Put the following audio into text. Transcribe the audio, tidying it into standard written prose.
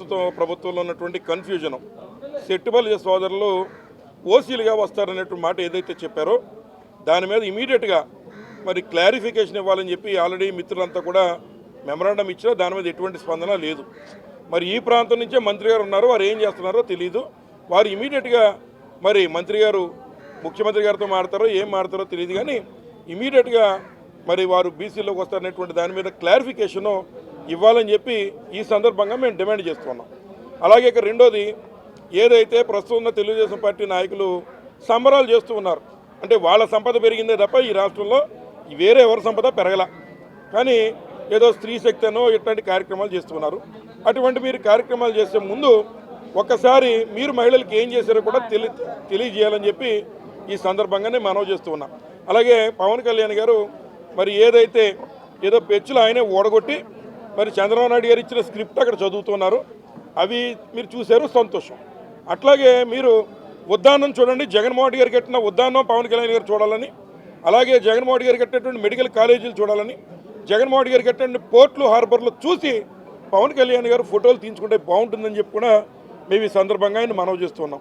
ప్రస్తుతం ప్రభుత్వంలో ఉన్నటువంటి కన్ఫ్యూజను సెట్టుబల్లి సోదరులు ఓసీలుగా వస్తారనేటువంటి మాట ఏదైతే చెప్పారో దాని మీద ఇమీడియట్గా మరి క్లారిఫికేషన్ ఇవ్వాలని చెప్పి ఆల్రెడీ మిత్రులంతా కూడా మెమరాండం ఇచ్చినా దాని మీద ఎటువంటి స్పందన లేదు. మరి ఈ ప్రాంతం నుంచే మంత్రి గారు ఉన్నారు, వారు ఏం చేస్తున్నారో తెలియదు. వారు ఇమీడియట్గా మరి మంత్రి గారు ముఖ్యమంత్రి గారితో మాడతారో ఏం మాడతారో తెలియదు, కానీ ఇమీడియట్గా మరి వారు బీసీలోకి వస్తారనేటువంటి దాని మీద క్లారిఫికేషను ఇవ్వాలని చెప్పి ఈ సందర్భంగా మేము డిమాండ్ చేస్తున్నాం. అలాగే ఇక రెండోది, ఏదైతే ప్రస్తుతం ఉన్న తెలుగుదేశం పార్టీ నాయకులు సంబరాలు చేస్తూ ఉన్నారు, అంటే వాళ్ళ సంపద పెరిగిందే తప్ప ఈ రాష్ట్రంలో వేరే ఎవరి సంపద పెరగల, కానీ ఏదో స్త్రీ శక్తి అనో ఇట్లాంటి కార్యక్రమాలు చేస్తున్నారు. అటువంటి మీరు కార్యక్రమాలు చేసే ముందు ఒక్కసారి మీరు మహిళలకు ఏం చేశారో కూడా తెలియజేయాలని చెప్పి ఈ సందర్భంగానే మనవి చేస్తూ ఉన్నాం. అలాగే పవన్ కళ్యాణ్ గారు మరి ఏదైతే ఏదో పెచ్చులు ఆయనే ఓడగొట్టి మరి చంద్రబాబు నాయుడు గారు ఇచ్చిన స్క్రిప్ట్ అక్కడ చదువుతున్నారు, అవి మీరు చూశారు, సంతోషం. అట్లాగే మీరు ఉద్దానం చూడండి, జగన్మోహన్ రెడ్డి గారు కట్టిన ఉద్దానం పవన్ కళ్యాణ్ గారు చూడాలని, అలాగే జగన్మోహన్ రెడ్డి గారు కట్టినటువంటి మెడికల్ కాలేజీలు చూడాలని, జగన్మోహన్ రెడ్డి గారు కట్టినటువంటి పోర్ట్లు హార్బర్లు చూసి పవన్ కళ్యాణ్ గారు ఫోటోలు తీయించుకుంటే బాగుంటుందని చెప్పి కూడా మేము ఈ సందర్భంగా ఆయన మనవి చేస్తున్నాం.